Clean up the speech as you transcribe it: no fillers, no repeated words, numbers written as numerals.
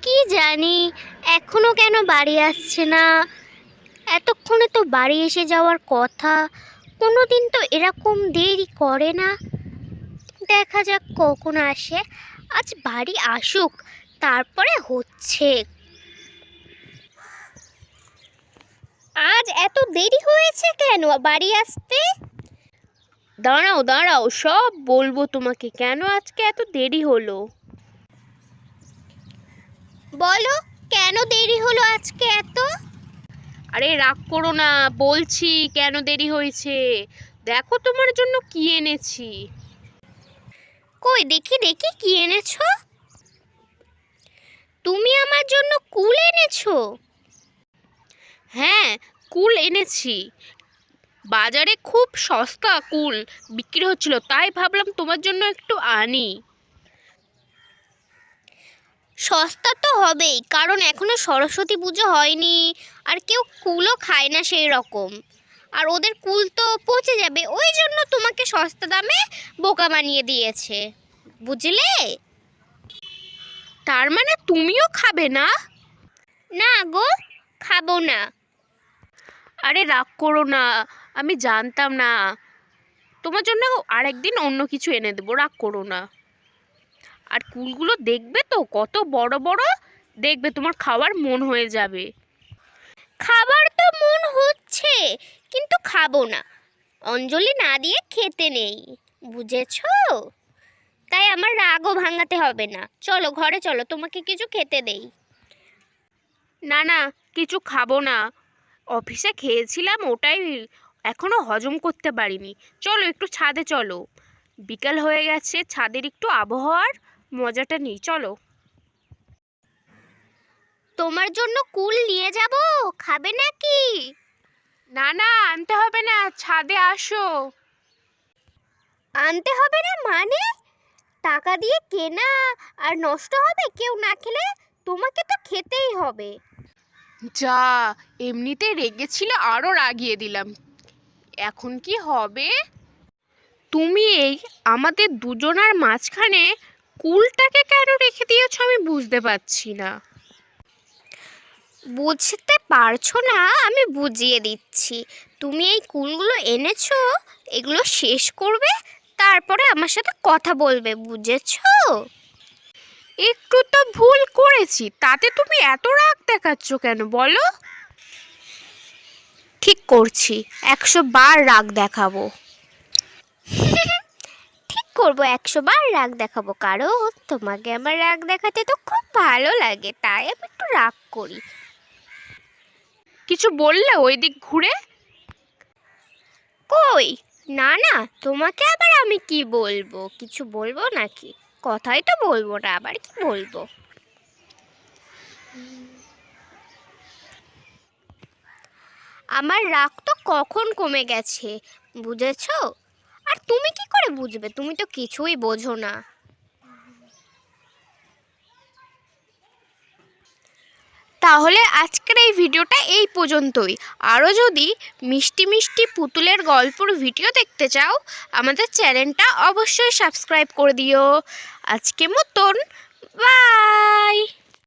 কি জানি এখনো কেন বাড়ি আসছে না। এতক্ষণে তো বাড়ি এসে যাওয়ার কথা। কোনোদিন তো এরকম দেরি করে না। দেখা যাক কখন আসে। আজ বাড়ি আসুক, তারপরে হচ্ছে। আজ এত দেরি হয়েছে কেন বাড়ি আসতে? দাঁড়াও দাঁড়াও, সব বলবো তোমাকে কেন আজকে এত দেরি হলো। বলো, কেন দেরি হলো আজকে এত? আরে রাগ করো না, বলছি কেন দেরি হয়েছে। দেখো তোমার জন্য কি এনেছি। কই দেখি দেখি, কি এনেছো? তুমি আমার জন্য কুল এনেছো? হ্যাঁ, কুল এনেছি। বাজারে খুব সস্তা কুল বিক্রি হচ্ছিল, তাই ভাবলাম তোমার জন্য একটু আনি। সস্তা তো হবেই, কারণ এখনো সরস্বতী পুজো হয়নি, আর কেউ কুলও খায় না সেই রকম। আর ওদের কুল তো পচে যাবে, ওই জন্য তোমাকে সস্তা দামে বোকা বানিয়ে দিয়েছে, বুঝলে? তার মানে তুমিও খাবে না? না গো, খাবো না। আরে রাগ করো না, আমি জানতাম না। তোমার জন্য আরেকদিন অন্য কিছু এনে দেবো, রাগ করো না। আর কুলগুলো দেখবে তো কত বড় বড়, দেখবে তোমার খাওয়ার মন হয়ে যাবে। খাবার তো মন হচ্ছে, কিন্তু খাবো না। অঞ্জলি না দিয়ে খেতে নেই, বুঝেছো? তাই আমার রাগও ভাঙাতে হবে না। চলো ঘরে চলো, তোমাকে কিছু খেতে দেই। না না, কিছু খাবো না। অফিসে খেয়েছিলাম, ওটাই এখনো হজম করতে পারিনি। চলো একটু ছাদে চলো, বিকাল হয়ে গেছে, ছাদের একটু আবহাওয়ার মজাটা নিই, চলো। তোমার জন্য কুল নিয়ে যাব, খাবে নাকি? না না, আনতে হবে না, ছাদে আসো। আনতে হবে না মানে? টাকা দিয়ে কেনা আর নষ্ট হবে কেউ না খেলে? তোমাকে তো খেতেই হবে। যা, এমনিতে রেগেছিল, আরও রাগিয়ে দিলাম। এখন কি হবে? তুমি এই আমাদের দুজনার মাঝখানে কুলটাকে কেন রেখে দিয়েছো আমি বুঝতে পারছি না। বুঝতে পারছো না? আমি বুঝিয়ে দিচ্ছি। তুমি এই কুলগুলো এনেছো, এগুলো শেষ করবে, তারপরে আমার সাথে কথা বলবে, বুঝেছো? একটু তো ভুল করেছি, তাতে তুমি এত রাগ দেখাচ্ছ কেন বলো? ঠিক করছি, 100 বার রাগ দেখাবো। ঠিক করবো, 100 বার রাগ দেখাবো, কারণ তোমাকে আমার রাগ দেখাতে তো খুব ভালো লাগে, তাই আমি একটু রাগ করি। কিছু বললে ওই দিক ঘুরে? কই, না না, তোমাকে আবার আমি কি বলবো? কিছু বলবো নাকি? কথাই তো বলবো না, আবার কি বলবো? আমার রাগ তো কখন কমে গেছে, বুঝেছো? আর তুমি কি করে বুঝবে? তুমি তো কিছুই বোঝো না। তাহলে আজকের এই ভিডিওটা এই পর্যন্তই। আরও যদি মিষ্টি মিষ্টি পুতুলের গল্পর ভিডিও দেখতে চাও, আমাদের চ্যানেলটা অবশ্যই সাবস্ক্রাইব করে দিও। আজকে মতন বাই।